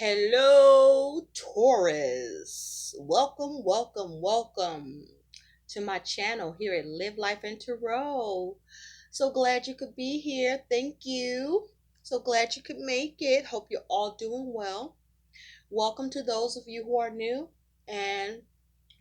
Hello, Taurus. Welcome to my channel here at Live Life and Tarot. So glad you could be here. Thank you. So glad you could make it. Hope you're all doing well. Welcome to those of you who are new, and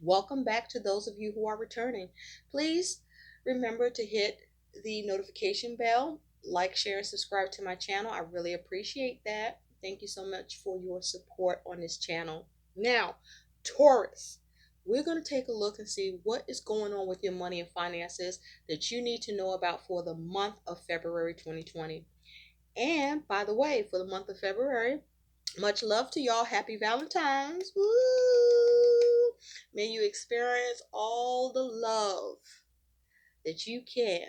welcome back to those of you who are returning. Please remember to hit the notification bell, like, share, and subscribe to my channel. I really appreciate that. Thank you so much for your support on this channel. Now, Taurus, we're going to take a look and see what is going on with your money and finances that you need to know about for the month of February 2020. And by the way, for the month of February, much love to y'all. Happy Valentine's. Woo! May you experience all the love that you can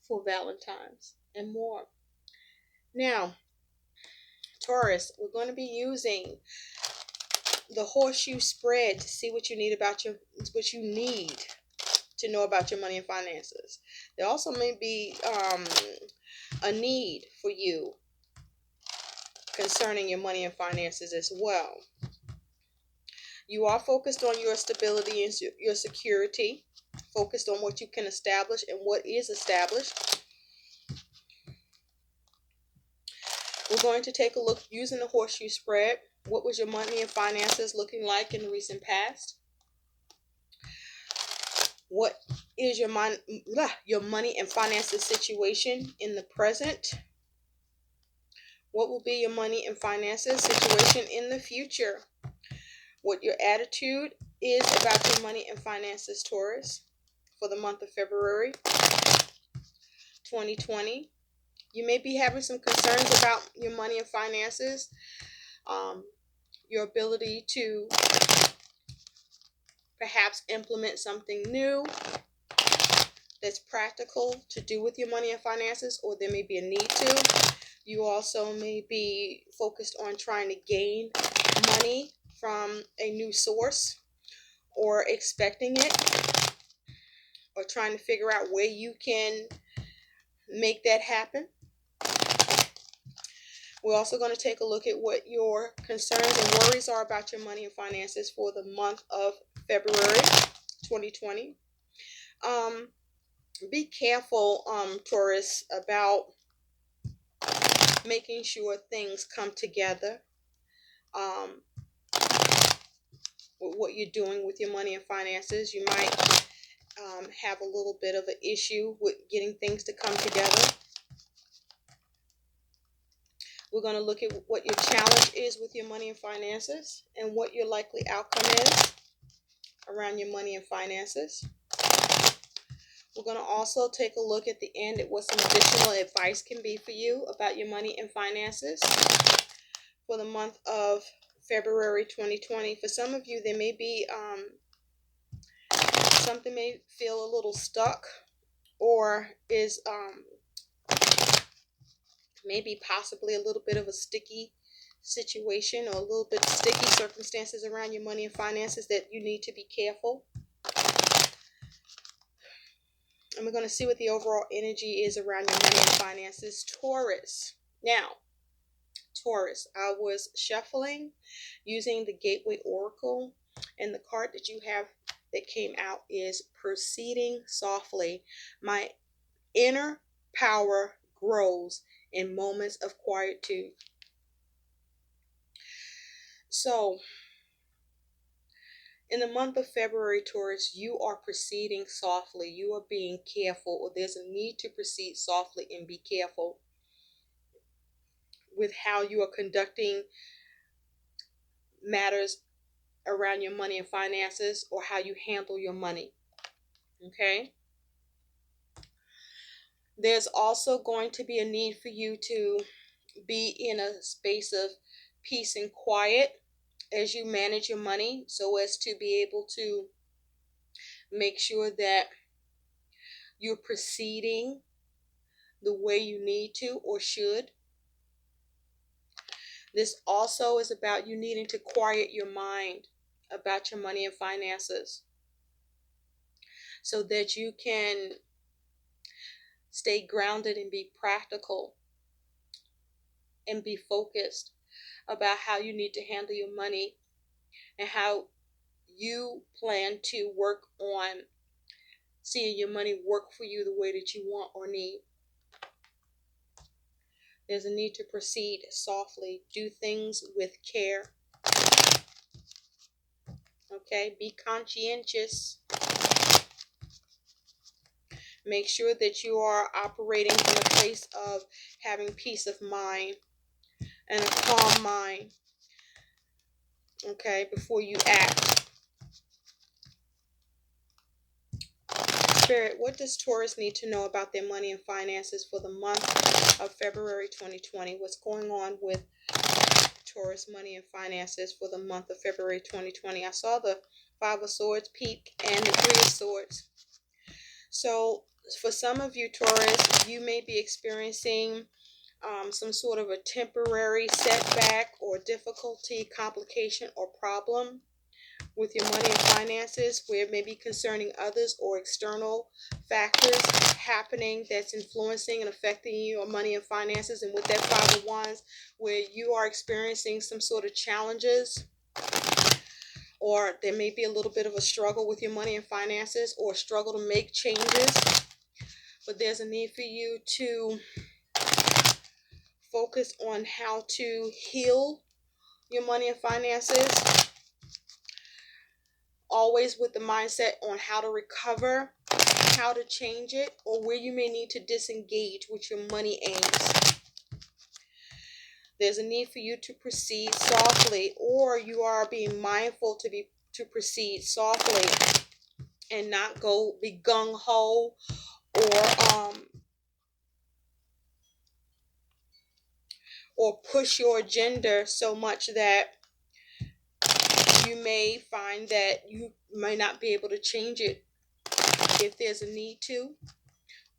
for Valentine's and more. Now, Taurus, we're going to be using the horseshoe spread to see what you need to know about your money and finances. There also may be a need for you concerning your money and finances as well. You are focused on your stability and your security, focused on what you can establish and what is established. We're going to take a look using the horseshoe spread. What was your money and finances looking like in the recent past? What is your money and finances situation in the present? What will be your money and finances situation in the future? What your attitude is about your money and finances, Taurus, for the month of February 2020. You may be having some concerns about your money and finances, your ability to perhaps implement something new that's practical to do with your money and finances, or there may be a need to. You also may be focused on trying to gain money from a new source, or expecting it, or trying to figure out where you can make that happen. We're also going to take a look at what your concerns and worries are about your money and finances for the month of February 2020. Be careful, Taurus, about making sure things come together with what you're doing with your money and finances. You might have a little bit of an issue with getting things to come together. We're going to look at what your challenge is with your money and finances and what your likely outcome is around your money and finances. We're going to also take a look at the end at what some additional advice can be for you about your money and finances for the month of February 2020. For some of you, there may be something may feel a little stuck, or is maybe possibly a little bit of a sticky situation, or a little bit sticky circumstances around your money and finances that you need to be careful. And we're going to see what the overall energy is around your money and finances, Taurus. Now, Taurus, I was shuffling using the Gateway Oracle, and the card that you have that came out is Proceeding Softly. My inner power grows in moments of quietude. So, in the month of February, Taurus, you are proceeding softly. You are being careful, or there's a need to proceed softly and be careful with how you are conducting matters around your money and finances, or how you handle your money. Okay? There's also going to be a need for you to be in a space of peace and quiet as you manage your money, so as to be able to make sure that you're proceeding the way you need to or should. This also is about you needing to quiet your mind about your money and finances, so that you can stay grounded and be practical and be focused about how you need to handle your money and how you plan to work on seeing your money work for you the way that you want or need. There's a need to proceed softly. Do things with care. Okay? Be conscientious. Make sure that you are operating from a place of having peace of mind and a calm mind. Okay? Before you act. Spirit, what does Taurus need to know about their money and finances for the month of February 2020? What's going on with Taurus money and finances for the month of February 2020? I saw the Five of Swords peak and the Three of Swords. So for some of you, Taurus, you may be experiencing some sort of a temporary setback or difficulty, complication, or problem with your money and finances, where it may be concerning others or external factors happening that's influencing and affecting your money and finances. And with that Five of Wands, where you are experiencing some sort of challenges, or there may be a little bit of a struggle with your money and finances, or a struggle to make changes. But there's a need for you to focus on how to heal your money and finances, always with the mindset on how to recover, how to change it, or where you may need to disengage with your money aims. There's a need for you to proceed softly, or you are being mindful to proceed softly and not be gung-ho or push your agenda so much that you may find that you may not be able to change it if there's a need to,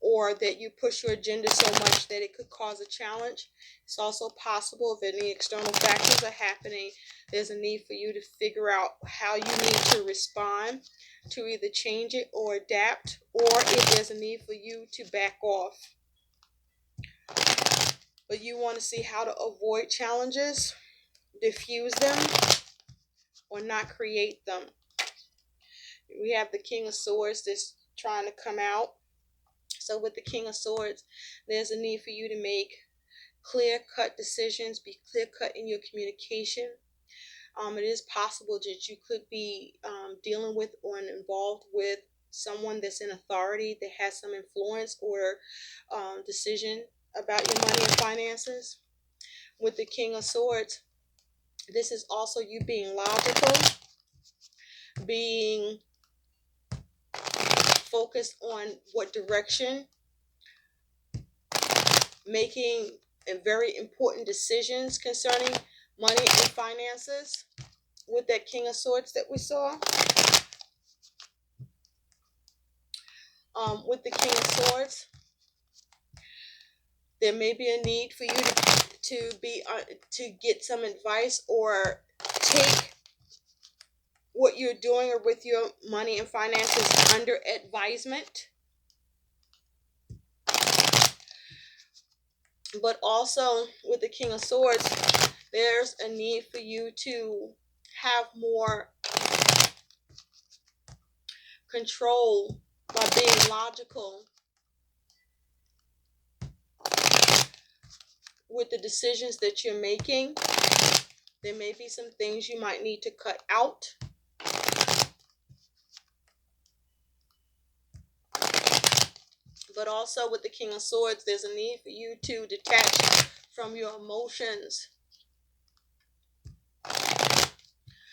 or that you push your agenda so much that it could cause a challenge. It's also possible if any external factors are happening, there's a need for you to figure out how you need to respond to either change it or adapt, or if there's a need for you to back off. But you want to see how to avoid challenges, diffuse them, or not create them. We have the King of Swords that's trying to come out. So with the King of Swords, there's a need for you to make clear-cut decisions, be clear-cut in your communication. It is possible that you could be dealing with or involved with someone that's in authority that has some influence or decision about your money and finances. With the King of Swords, this is also you being logical, being focused on what direction, making very important decisions concerning money and finances. With that King of Swords that we saw, with the King of Swords, there may be a need for you to get some advice or take what you're doing or with your money and finances under advisement. But also with the King of Swords, there's a need for you to have more control by being logical with the decisions that you're making. There may be some things you might need to cut out. But also with the King of Swords, there's a need for you to detach from your emotions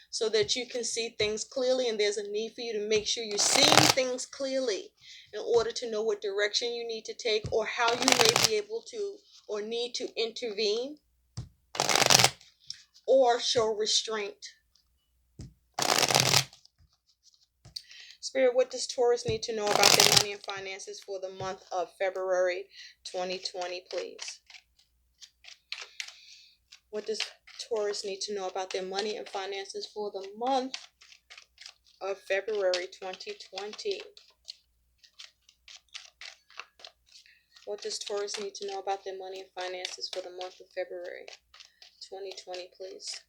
so that you can see things clearly. And there's a need for you to make sure you're seeing things clearly in order to know what direction you need to take, or how you may be able to or need to intervene or show restraint. Spirit, what does Taurus need to know about their money and finances for the month of February 2020, please? What does Taurus need to know about their money and finances for the month of February 2020? What does Taurus need to know about their money and finances for the month of February 2020, please.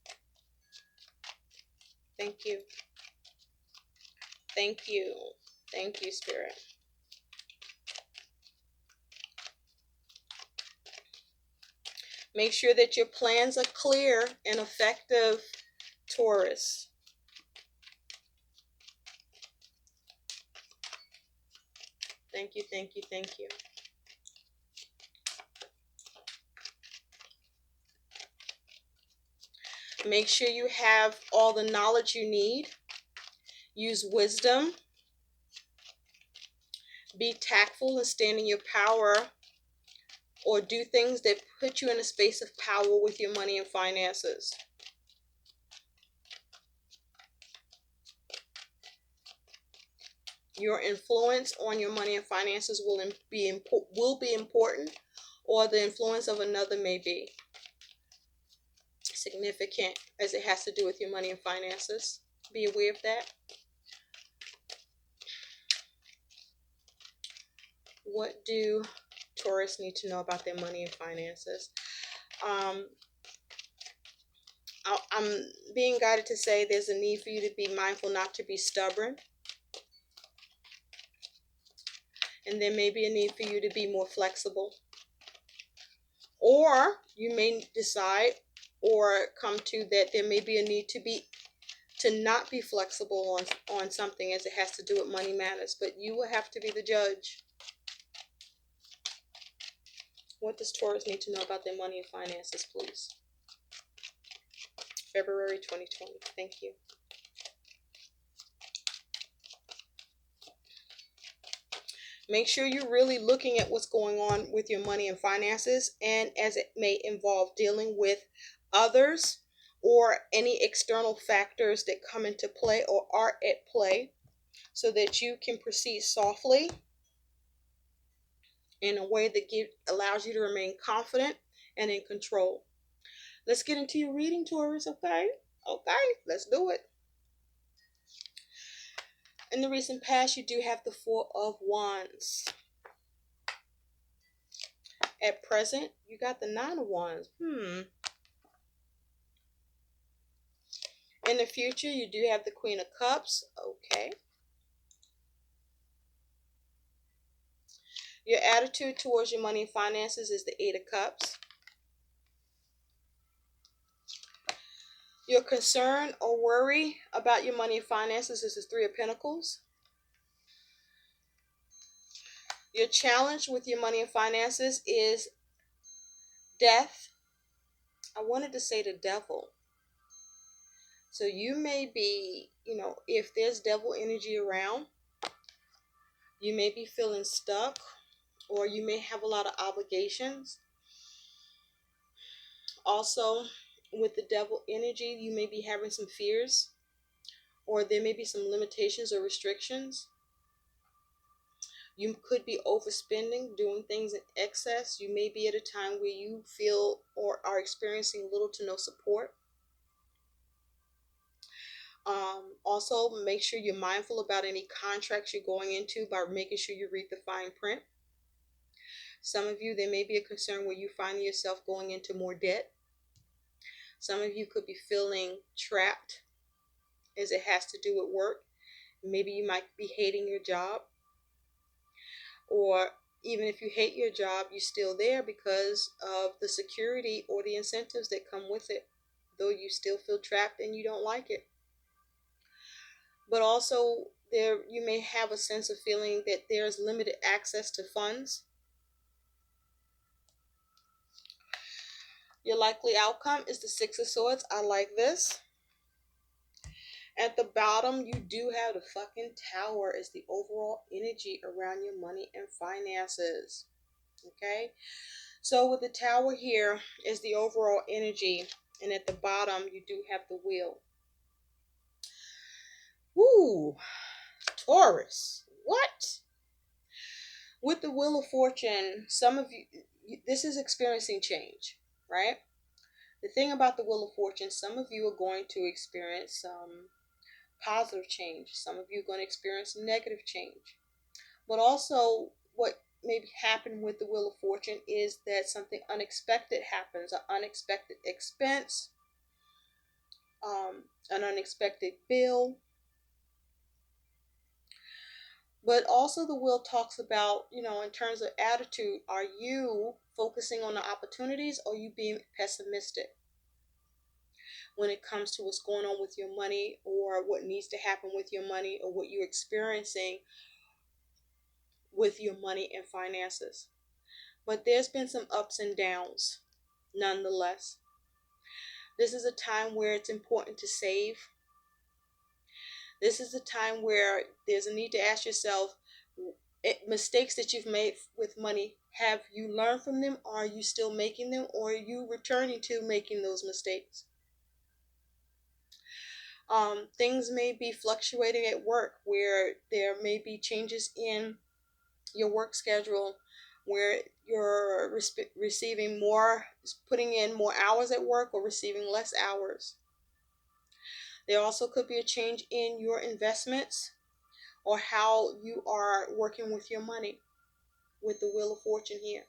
Thank you. Thank you. Thank you, Spirit. Make sure that your plans are clear and effective, Taurus. Thank you, thank you, thank you. Make sure you have all the knowledge you need. Use wisdom. Be tactful and stand in your power, or do things that put you in a space of power with your money and finances. Your influence on your money and finances will be important, or the influence of another may be significant as it has to do with your money and finances. Be aware of that. What do Taurus need to know about their money and finances? I'm being guided to say there's a need for you to be mindful not to be stubborn. And there may be a need for you to be more flexible. Or you may decide or come to that there may be a need to not be flexible on something as it has to do with money matters. But you will have to be the judge. What does Taurus need to know about their money and finances, please? February 2020. Thank you. Make sure you're really looking at what's going on with your money and finances, and as it may involve dealing with others or any external factors that come into play or are at play, so that you can proceed softly in a way that allows you to remain confident and in control. Let's get into your reading, Taurus, okay? Okay, let's do it. In the recent past, you do have the Four of Wands. At present, you got the Nine of Wands. In the future, you do have the Queen of Cups. Okay. Your attitude towards your money and finances is the Eight of Cups. Your concern or worry about your money and finances is the Three of Pentacles. Your challenge with your money and finances is death. I wanted to say the devil. So you may be, if there's devil energy around, you may be feeling stuck, or you may have a lot of obligations. Also, with the devil energy, you may be having some fears, or there may be some limitations or restrictions. You could be overspending, doing things in excess. You may be at a time where you feel or are experiencing little to no support. Also, make sure you're mindful about any contracts you're going into by making sure you read the fine print. Some of you, there may be a concern where you find yourself going into more debt. Some of you could be feeling trapped as it has to do with work. Maybe you might be hating your job. Or even if you hate your job, you're still there because of the security or the incentives that come with it, though you still feel trapped and you don't like it. But also, you may have a sense of feeling that there's limited access to funds. Your likely outcome is the Six of Swords. I like this. At the bottom, you do have the fucking Tower as the overall energy around your money and finances. Okay? So with the Tower here is the overall energy. And at the bottom, you do have the Wheel. Woo! Taurus. What? With the Wheel of Fortune, some of you, this is experiencing change, right? The thing about the Wheel of Fortune, some of you are going to experience some positive change. Some of you are going to experience negative change. But also, what maybe happen with the Wheel of Fortune is that something unexpected happens, an unexpected expense, an unexpected bill. But also the wheel talks about, in terms of attitude, are you focusing on the opportunities or are you being pessimistic when it comes to what's going on with your money or what needs to happen with your money or what you're experiencing with your money and finances? But there's been some ups and downs nonetheless. This is a time where it's important to save. This is a time where there's a need to ask yourself, mistakes that you've made with money, have you learned from them? Are you still making them, or are you returning to making those mistakes? Things may be fluctuating at work, where there may be changes in your work schedule, where you're receiving more, putting in more hours at work, or receiving less hours. There also could be a change in your investments or how you are working with your money with the Wheel of Fortune here.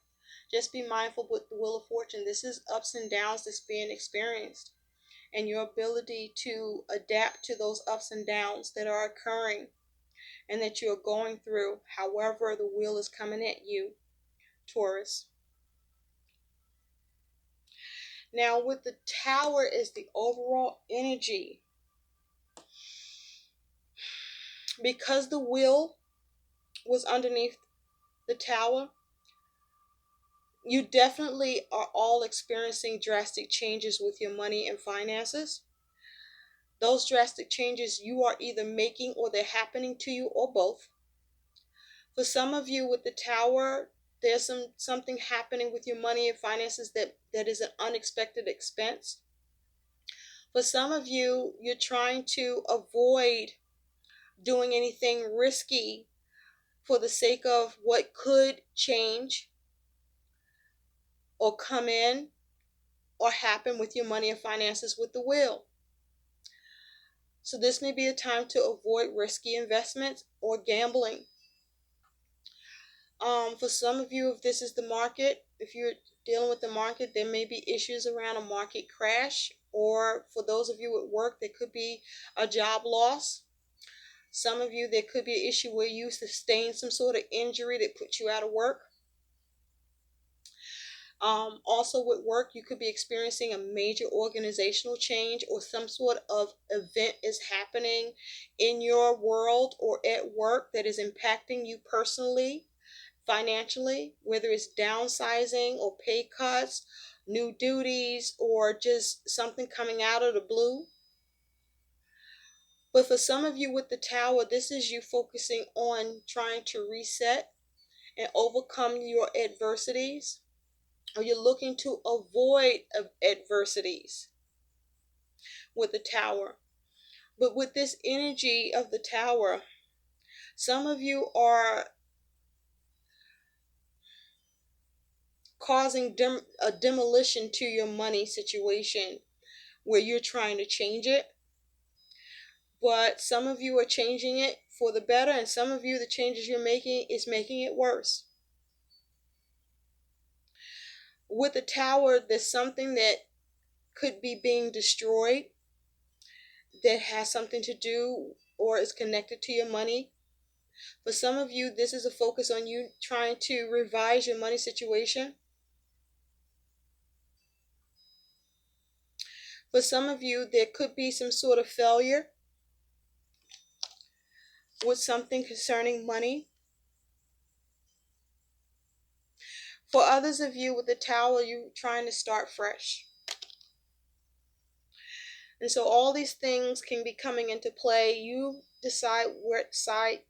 Just be mindful with the Wheel of Fortune. This is ups and downs that's being experienced, and your ability to adapt to those ups and downs that are occurring and that you're going through, however the wheel is coming at you, Taurus. Now, with the Tower is the overall energy. Because the wheel was underneath the Tower, you definitely are all experiencing drastic changes with your money and finances. Those drastic changes you are either making or they're happening to you, or both. For some of you with the Tower, there's something happening with your money and finances that is an unexpected expense. For some of you, you're trying to avoid doing anything risky for the sake of what could change or come in or happen with your money and finances with the wheel. So this may be a time to avoid risky investments or gambling. For some of you, if this is the market, if you're dealing with the market, there may be issues around a market crash, or for those of you at work, there could be a job loss. Some of you, there could be an issue where you sustained some sort of injury that put you out of work. Also with work, you could be experiencing a major organizational change, or some sort of event is happening in your world or at work that is impacting you personally, financially, whether it's downsizing or pay cuts, new duties, or just something coming out of the blue. But for some of you with the Tower, this is you focusing on trying to reset and overcome your adversities, or you're looking to avoid adversities with the Tower. But with this energy of the Tower, some of you are causing a demolition to your money situation where you're trying to change it. But some of you are changing it for the better, and some of you, the changes you're making is making it worse. With the Tower, there's something that could be being destroyed that has something to do or is connected to your money. For some of you, this is a focus on you trying to revise your money situation. For some of you, there could be some sort of failure with something concerning money. For others of you with the Tower, you're trying to start fresh. And so all these things can be coming into play. You decide what side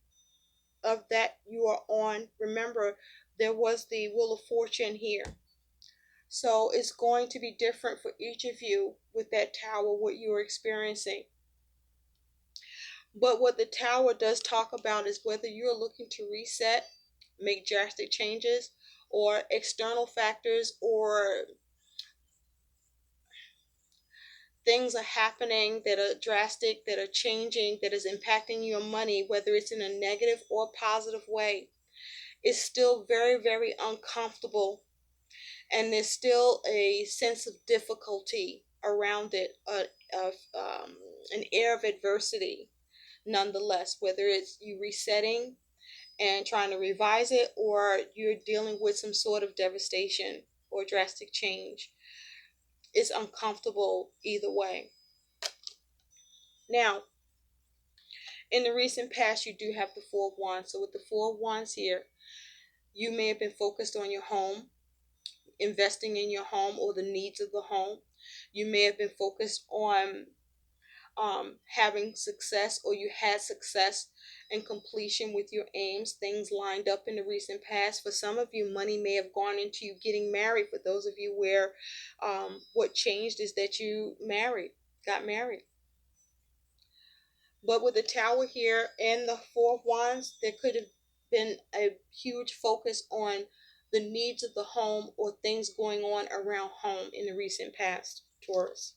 of that you are on. Remember, there was the Wheel of Fortune here. So it's going to be different for each of you with that Tower, what you're experiencing. But what the Tower does talk about is whether you're looking to reset, make drastic changes, or external factors or things are happening that are drastic, that are changing, that is impacting your money, whether it's in a negative or positive way. is still very, very uncomfortable, and there's still a sense of difficulty around it, of an air of adversity nonetheless, whether it's you resetting and trying to revise it, or you're dealing with some sort of devastation or drastic change. It's uncomfortable either way. Now, in the recent past, you do have the Four of Wands. So with the Four of Wands here, you may have been focused on your home, investing in your home or the needs of the home. You may have been focused on having success, or you had success and completion with your aims. Things lined up in the recent past. For some of you, money may have gone into you getting married. For those of you where what changed is that you got married. But with the Tower here and the Four of Wands, there could have been a huge focus on the needs of the home or things going on around home in the recent past, Taurus.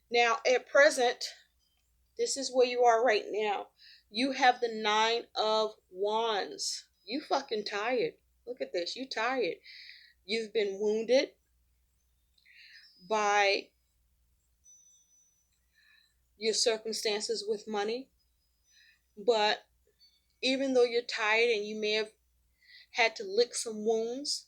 Now, at present, this is where you are right now. You have the Nine of Wands. You fucking tired. Look at this. You tired. You've been wounded by your circumstances with money. But even though you're tired and you may have had to lick some wounds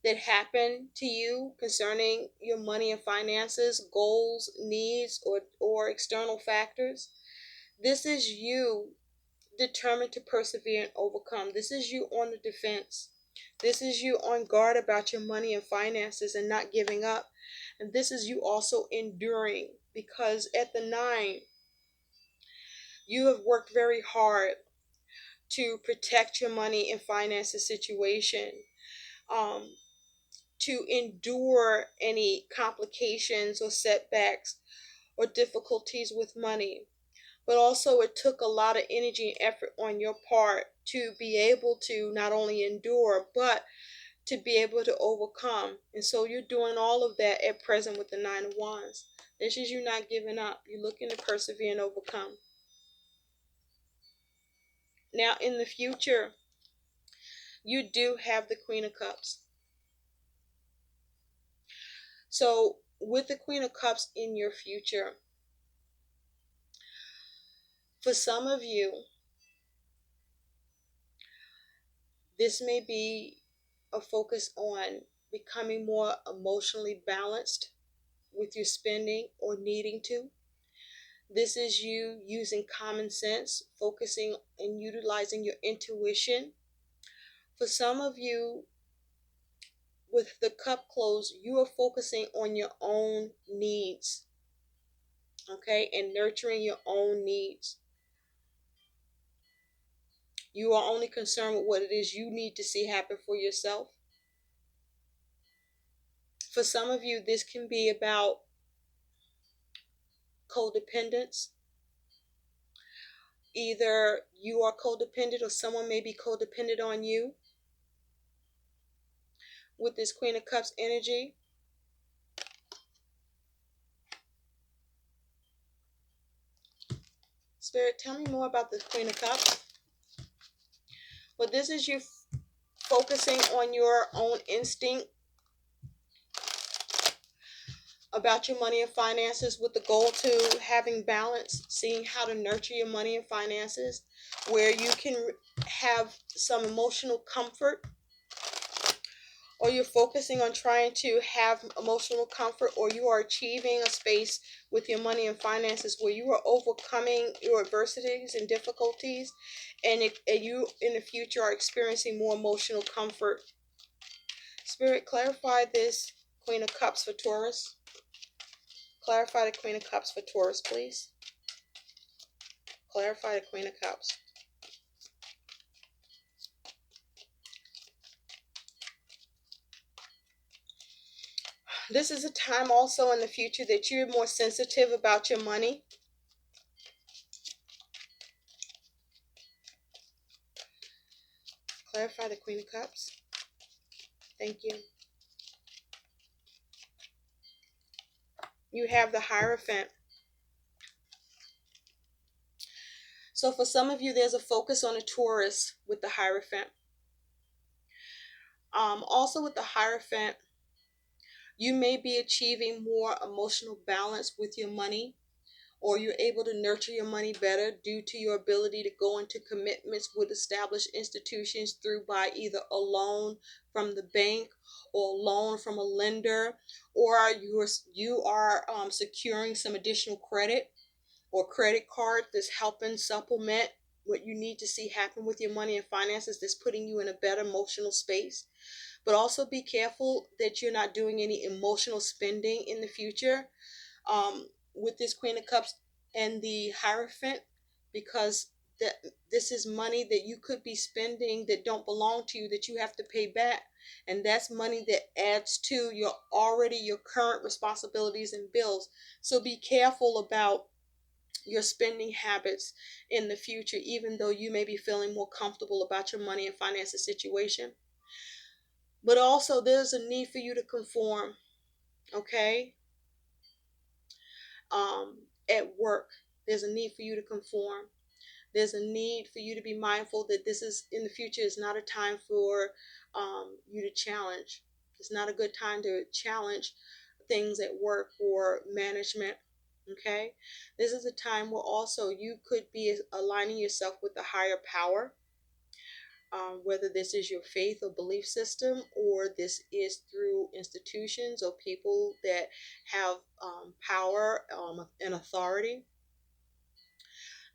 that happened to you concerning your money and finances, goals, needs, or external factors, this is you determined to persevere and overcome. This is you on the defense. This is you on guard about your money and finances and not giving up. And this is you also enduring, because at the nine, you have worked very hard to protect your money and finances situation, um, to endure any complications or setbacks or difficulties with money. But also, it took a lot of energy and effort on your part to be able to not only endure, but to be able to overcome. And so you're doing all of that at present with the Nine of Wands. This is you not giving up. You're looking to persevere and overcome. Now, in the future, you do have the Queen of Cups. So with the Queen of Cups in your future, for some of you, this may be a focus on becoming more emotionally balanced with your spending or needing to. This is you using common sense, focusing and utilizing your intuition. For some of you, with the cup closed, you are focusing on your own needs, okay, and nurturing your own needs. You are only concerned with what it is you need to see happen for yourself. For some of you, this can be about codependence. Either you are codependent or someone may be codependent on you. With this Queen of Cups energy, Spirit, tell me more about the Queen of Cups. But this is you focusing on your own instinct about your money and finances, with the goal to having balance, seeing how to nurture your money and finances, where you can have some emotional comfort, or you're focusing on trying to have emotional comfort, or you are achieving a space with your money and finances where you are overcoming your adversities and difficulties, and you in the future are experiencing more emotional comfort. Spirit, clarify this Queen of Cups for Taurus. Clarify the Queen of Cups for Taurus, please. Clarify the Queen of Cups. This is a time also in the future that you're more sensitive about your money. Clarify the Queen of Cups. Thank you. You have the Hierophant. So for some of you, there's a focus on a Taurus with the Hierophant. Also with the Hierophant, you may be achieving more emotional balance with your money, or you're able to nurture your money better due to your ability to go into commitments with established institutions through by either a loan from the bank or a loan from a lender, or you are securing some additional credit or credit card that's helping supplement what you need to see happen with your money and finances, that's putting you in a better emotional space. But also be careful that you're not doing any emotional spending in the future, with this Queen of Cups and the Hierophant, because that this is money that you could be spending that don't belong to you, that you have to pay back, and that's money that adds to your current responsibilities and bills. So be careful about your spending habits in the future, even though you may be feeling more comfortable about your money and finances situation. But also, there's a need for you to conform, okay? At work, there's a need for you to conform. There's a need for you to be mindful that this is in the future is not a time for you to challenge. It's not a good time to challenge things at work or management. Okay, this is a time where also you could be aligning yourself with a higher power, whether this is your faith or belief system, or this is through institutions or people that have power and authority.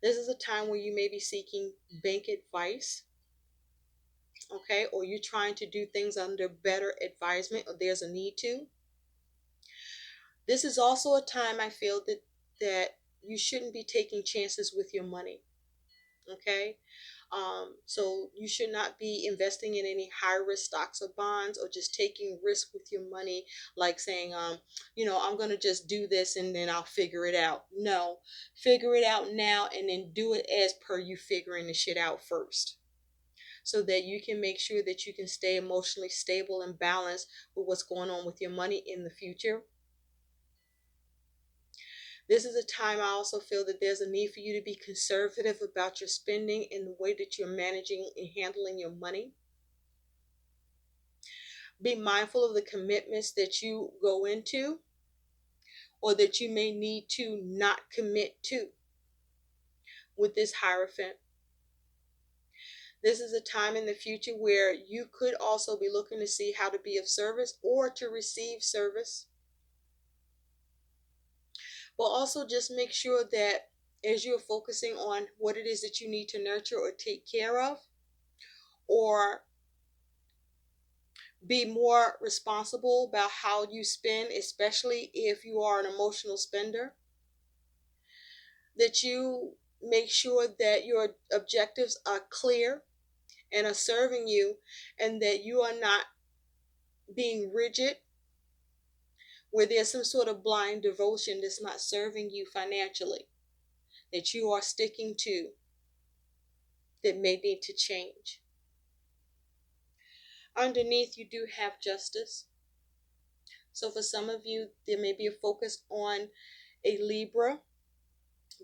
This is a time where you may be seeking bank advice, okay, or you're trying to do things under better advisement, or there's a need to. This is also a time I feel that you shouldn't be taking chances with your money, okay? So you should not be investing in any high risk stocks or bonds, or just taking risk with your money, like saying, I'm going to just do this and then I'll figure it out. No, figure it out now and then do it as per you figuring the shit out first, so that you can make sure that you can stay emotionally stable and balanced with what's going on with your money in the future. This is a time I also feel that there's a need for you to be conservative about your spending and the way that you're managing and handling your money. Be mindful of the commitments that you go into, or that you may need to not commit to with this Hierophant. This is a time in the future where you could also be looking to see how to be of service or to receive service. But also just make sure that as you're focusing on what it is that you need to nurture or take care of, or be more responsible about how you spend, especially if you are an emotional spender, that you make sure that your objectives are clear and are serving you, and that you are not being rigid where there's some sort of blind devotion that's not serving you financially, that you are sticking to, that may need to change. Underneath, you do have Justice. So for some of you, there may be a focus on a Libra,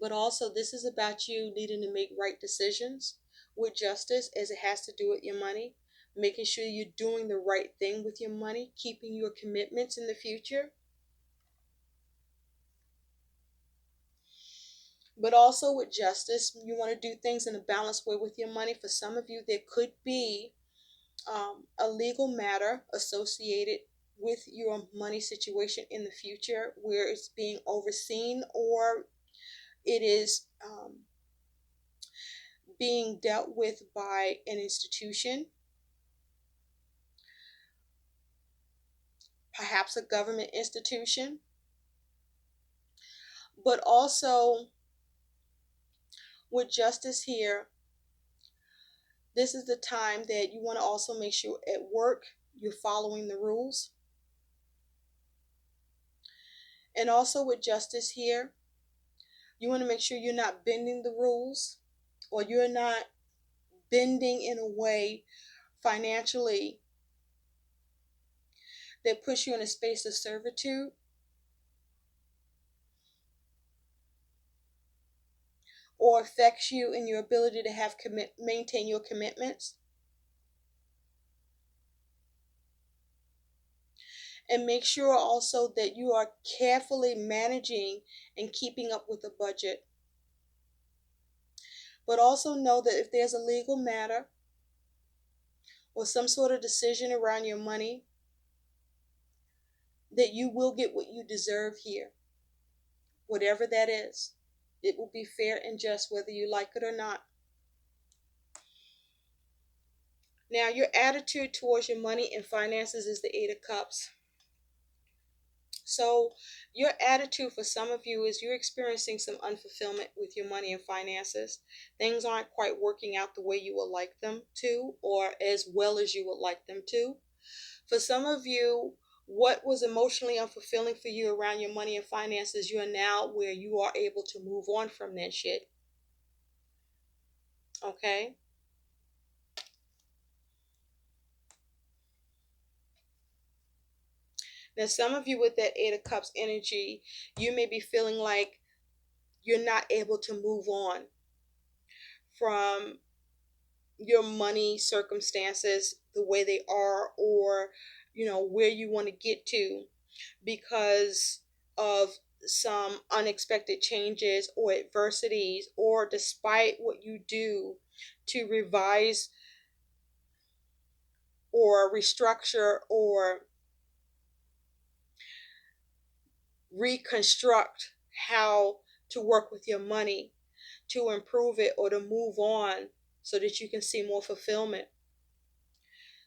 but also this is about you needing to make right decisions with Justice, as it has to do with your money, making sure you're doing the right thing with your money, keeping your commitments in the future. But also with Justice, you want to do things in a balanced way with your money. For some of you, there could be a legal matter associated with your money situation in the future, where it's being overseen, or it is being dealt with by an institution, perhaps a government institution. But also with Justice here, this is the time that you want to also make sure at work you're following the rules. And also with Justice here, you want to make sure you're not bending the rules, or you're not bending in a way financially that puts you in a space of servitude, or affects you in your ability to maintain your commitments. And make sure also that you are carefully managing and keeping up with the budget. But also know that if there's a legal matter or some sort of decision around your money, that you will get what you deserve here, whatever that is. It will be fair and just whether you like it or not. Now, your attitude towards your money and finances is the Eight of Cups. So, your attitude for some of you is you're experiencing some unfulfillment with your money and finances. Things aren't quite working out the way you would like them to, or as well as you would like them to. For some of you, what was emotionally unfulfilling for you around your money and finances, you are now where you are able to move on from that shit. Okay? Now, some of you with that Eight of Cups energy, you may be feeling like you're not able to move on from your money circumstances the way they are, or where you want to get to because of some unexpected changes or adversities, or despite what you do to revise or restructure or reconstruct how to work with your money, to improve it or to move on so that you can see more fulfillment.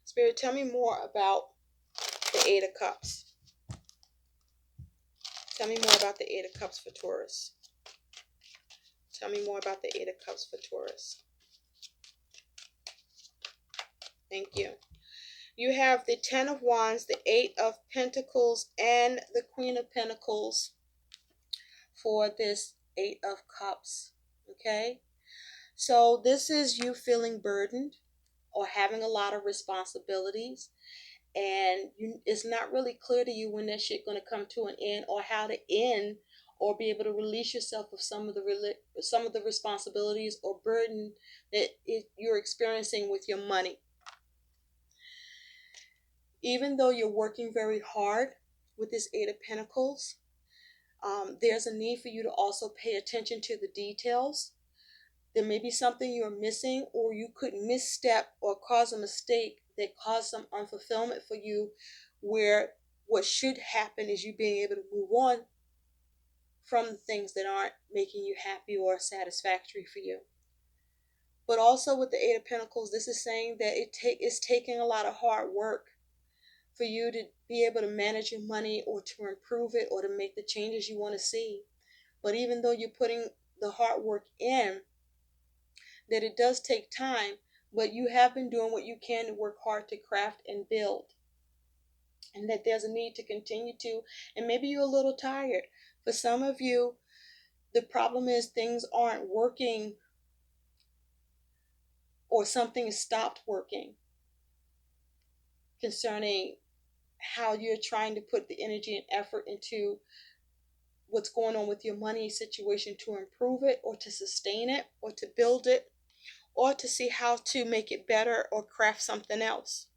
Spirit, tell me more about the Eight of Cups. Tell me more about the Eight of Cups for Taurus. Tell me more about the Eight of Cups for Taurus. Thank you. You have the Ten of Wands, the Eight of Pentacles, and the Queen of Pentacles for this Eight of Cups. Okay? So this is you feeling burdened or having a lot of responsibilities, and it's not really clear to you when that shit going to come to an end, or how to end or be able to release yourself of some of the responsibilities or burden that you're experiencing with your money. Even though you're working very hard with this Eight of Pentacles, there's a need for you to also pay attention to the details. There may be something you're missing, or you could misstep or cause a mistake that caused some unfulfillment for you, where what should happen is you being able to move on from the things that aren't making you happy or satisfactory for you. But also with the Eight of Pentacles, this is saying that it's taking a lot of hard work for you to be able to manage your money, or to improve it, or to make the changes you want to see. But even though you're putting the hard work in, that it does take time, but you have been doing what you can to work hard to craft and build. And that there's a need to continue to, and maybe you're a little tired. For some of you, the problem is things aren't working, or something has stopped working concerning how you're trying to put the energy and effort into what's going on with your money situation to improve it, or to sustain it, or to build it, or to see how to make it better or craft something else.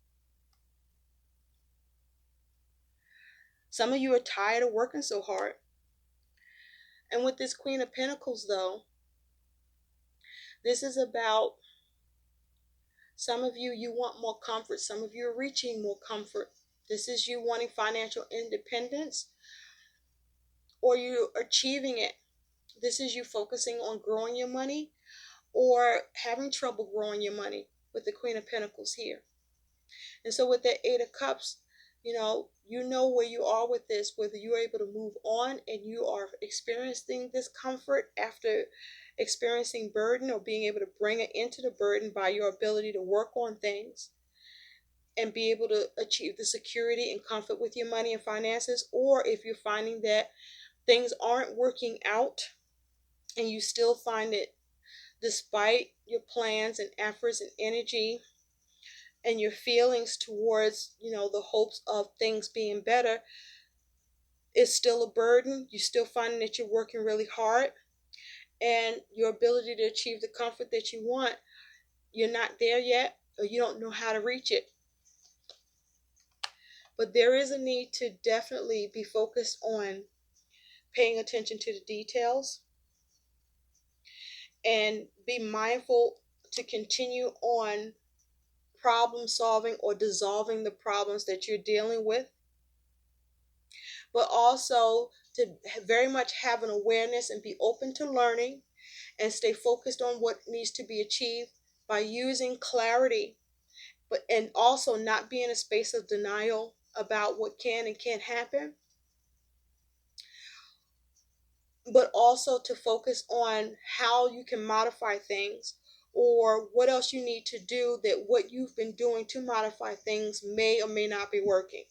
Some of you are tired of working so hard. And with this Queen of Pentacles, though, this is about some of you, you want more comfort. Some of you are reaching more comfort. This is you wanting financial independence, or you achieving it. This is you focusing on growing your money, or having trouble growing your money with the Queen of Pentacles here. And so with the Eight of Cups, you know where you are with this, whether you're able to move on and you are experiencing this comfort after experiencing burden, or being able to bring it into the burden by your ability to work on things and be able to achieve the security and comfort with your money and finances. Or if you're finding that things aren't working out and you still find it, despite your plans and efforts and energy and your feelings towards, the hopes of things being better, it's still a burden. You're still finding that you're working really hard. and your ability to achieve the comfort that you want, you're not there yet, or you don't know how to reach it. But there is a need to definitely be focused on paying attention to the details and be mindful to continue on problem solving or dissolving the problems that you're dealing with, but also to very much have an awareness and be open to learning and stay focused on what needs to be achieved by using clarity, but and also not be in a space of denial about what can and can't happen, but also to focus on how you can modify things or what else you need to do, that what you've been doing to modify things may or may not be working.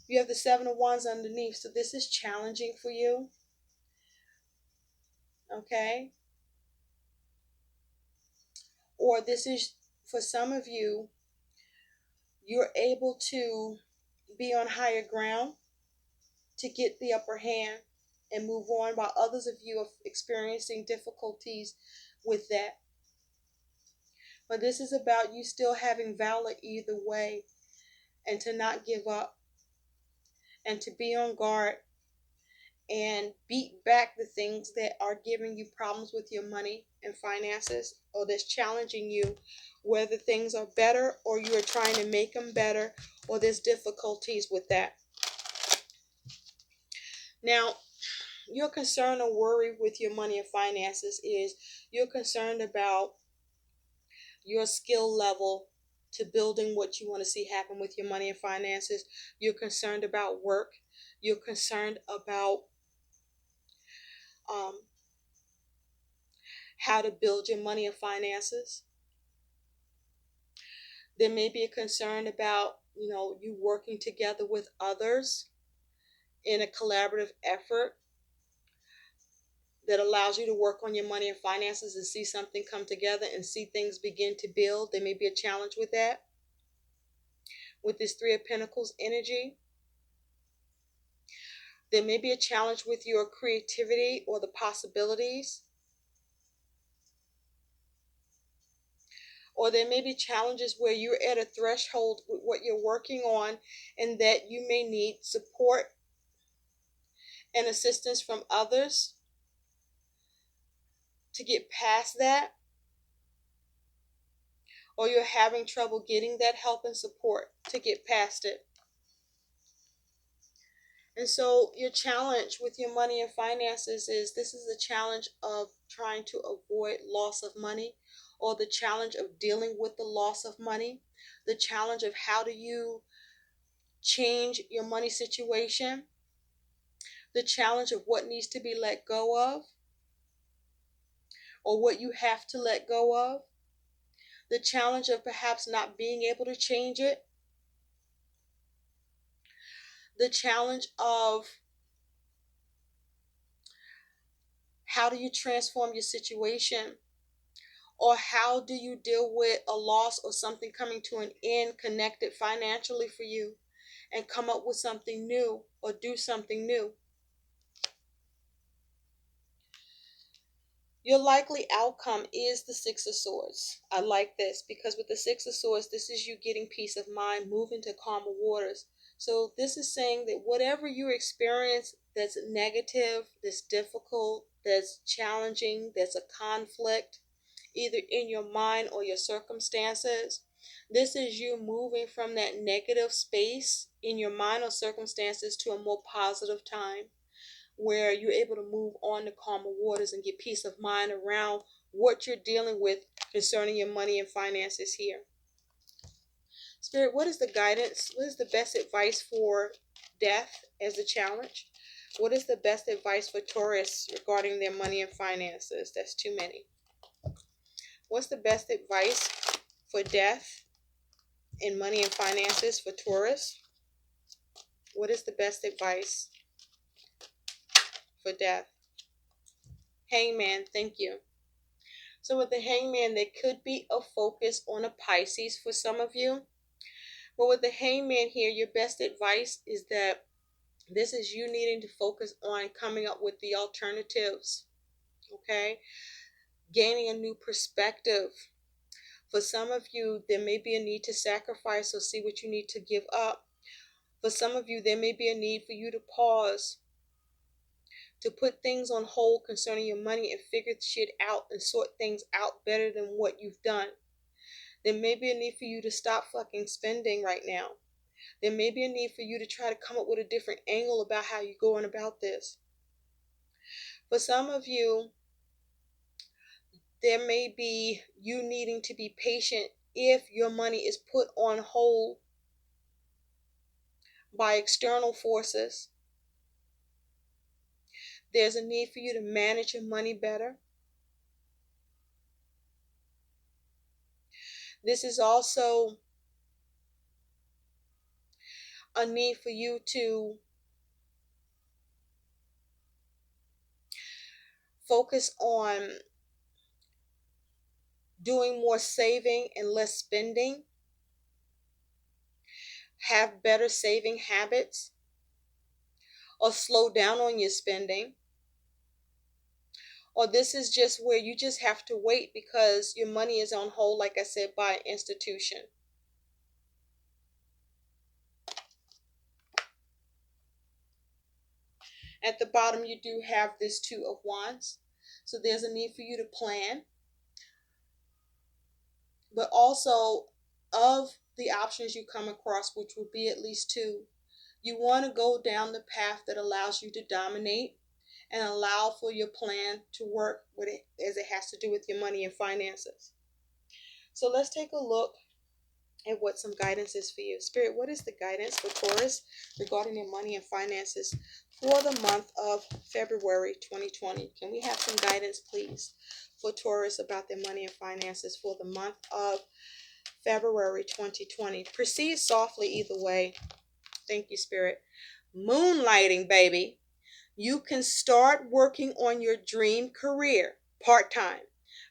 You have the Seven of Wands underneath, so this is challenging for you. Okay? Or this is, for some of you, you're able to be on higher ground to get the upper hand and move on, while others of you are experiencing difficulties with that. But this is about you still having valor either way, and to not give up, and to be on guard and beat back the things that are giving you problems with your money and finances, or that's challenging you, whether things are better or you are trying to make them better, or there's difficulties with that. Now, your concern or worry with your money and finances is you're concerned about your skill level to building what you want to see happen with your money and finances. You're concerned about work. You're concerned about um, how to build your money and finances. There may be a concern about, you working together with others in a collaborative effort that allows you to work on your money and finances and see something come together and see things begin to build. There may be a challenge with that. With this Three of Pentacles energy, there may be a challenge with your creativity or the possibilities. Or there may be challenges where you're at a threshold with what you're working on, and that you may need support and assistance from others to get past that. Or you're having trouble getting that help and support to get past it. And so your challenge with your money and finances is, this is a challenge of trying to avoid loss of money, or the challenge of dealing with the loss of money, the challenge of how do you change your money situation, the challenge of what needs to be let go of, or what you have to let go of, the challenge of perhaps not being able to change it, the challenge of how do you transform your situation, or how do you deal with a loss or something coming to an end connected financially for you, and come up with something new or do something new. Your likely outcome is the Six of Swords. I like this because with the Six of Swords, this is you getting peace of mind, moving to calmer waters. So this is saying that whatever you experience that's negative, that's difficult, that's challenging, that's a conflict, either in your mind or your circumstances, this is you moving from that negative space in your mind or circumstances to a more positive time, where you're able to move on to calmer waters and get peace of mind around what you're dealing with concerning your money and finances here. Spirit, what is the guidance? What is the best advice for death as a challenge? What is the best advice for Taurus regarding their money and finances? That's too many. What's the best advice for death in money and finances for Taurus? What is the best advice for death? Hangman, thank you. So with the Hangman, there could be a focus on a Pisces for some of you. But with the Hangman here, your best advice is that This is you needing to focus on coming up with the alternatives, okay? Gaining a new perspective. For some of you, there may be a need to sacrifice or see what you need to give up. For some of you, there may be a need for you to pause, to put things on hold concerning your money and figure shit out and sort things out better than what you've done. There may be a need for you to stop fucking spending right now. There may be a need for you to try to come up with a different angle about how you're going about this. For some of you, there may be you needing to be patient if your money is put on hold by external forces. There's a need for you to manage your money better. This is also a need for you to focus on doing more saving and less spending, have better saving habits, or slow down on your spending. Or this is just where you just have to wait because your money is on hold, like I said, by an institution. At the bottom, you do have this Two of Wands. So there's a need for you to plan. But also, of the options you come across, which will be at least two, you want to go down the path that allows you to dominate and allow for your plan to work with it as it has to do with your money and finances. So let's take a look at what some guidance is for you. Spirit, what is the guidance for Taurus regarding their money and finances for the month of February 2020? Can we have some guidance, please, for Taurus about their money and finances for the month of February 2020? Proceed softly either way. Thank you, Spirit. Moonlighting, baby. You can start working on your dream career part-time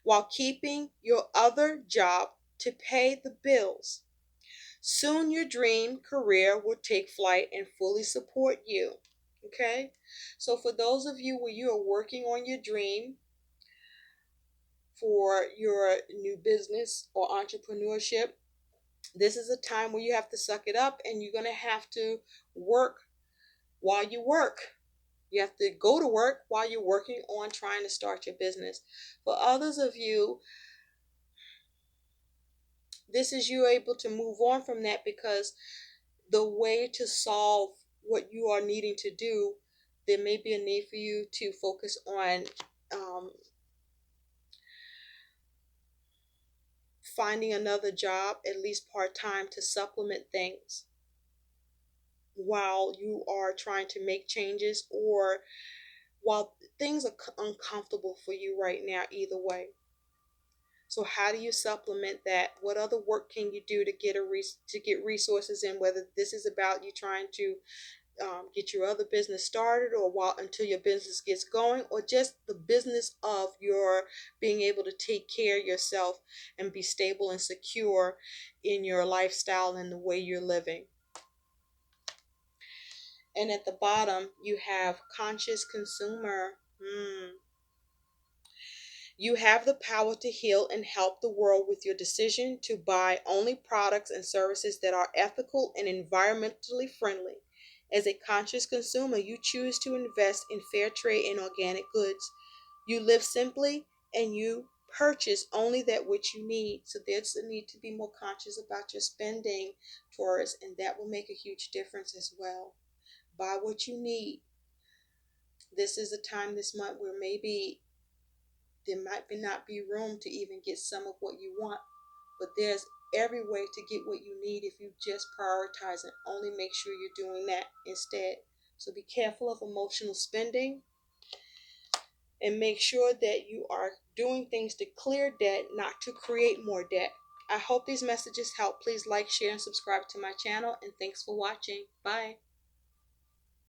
while keeping your other job to pay the bills. Soon your dream career will take flight and fully support you. Okay? So for those of you where you are working on your dream for your new business or entrepreneurship, this is a time where you have to suck it up and you're going to have to work while you work. You have to go to work while you're working on trying to start your business. For others of you, this is you able to move on from that because the way to solve what you are needing to do, there may be a need for you to focus on finding another job, at least part-time, to supplement things while you are trying to make changes or while things are uncomfortable for you right now, either way. So how do you supplement that? What other work can you do to get resources in? Whether this is about you trying to get your other business started, or while until your business gets going, or just the business of your being able to take care of yourself and be stable and secure in your lifestyle and the way you're living. And at the bottom, you have conscious consumer. You have the power to heal and help the world with your decision to buy only products and services that are ethical and environmentally friendly. As a conscious consumer, you choose to invest in fair trade and organic goods. You live simply and you purchase only that which you need. So there's a need to be more conscious about your spending, Taurus, and that will make a huge difference as well. Buy what you need. This is a time this month where maybe there might not be room to even get some of what you want, but there's every way to get what you need if you just prioritize and only make sure you're doing that instead. So be careful of emotional spending and make sure that you are doing things to clear debt, not to create more debt. I hope these messages help. Please like, share, and subscribe to my channel, and thanks for watching. Bye.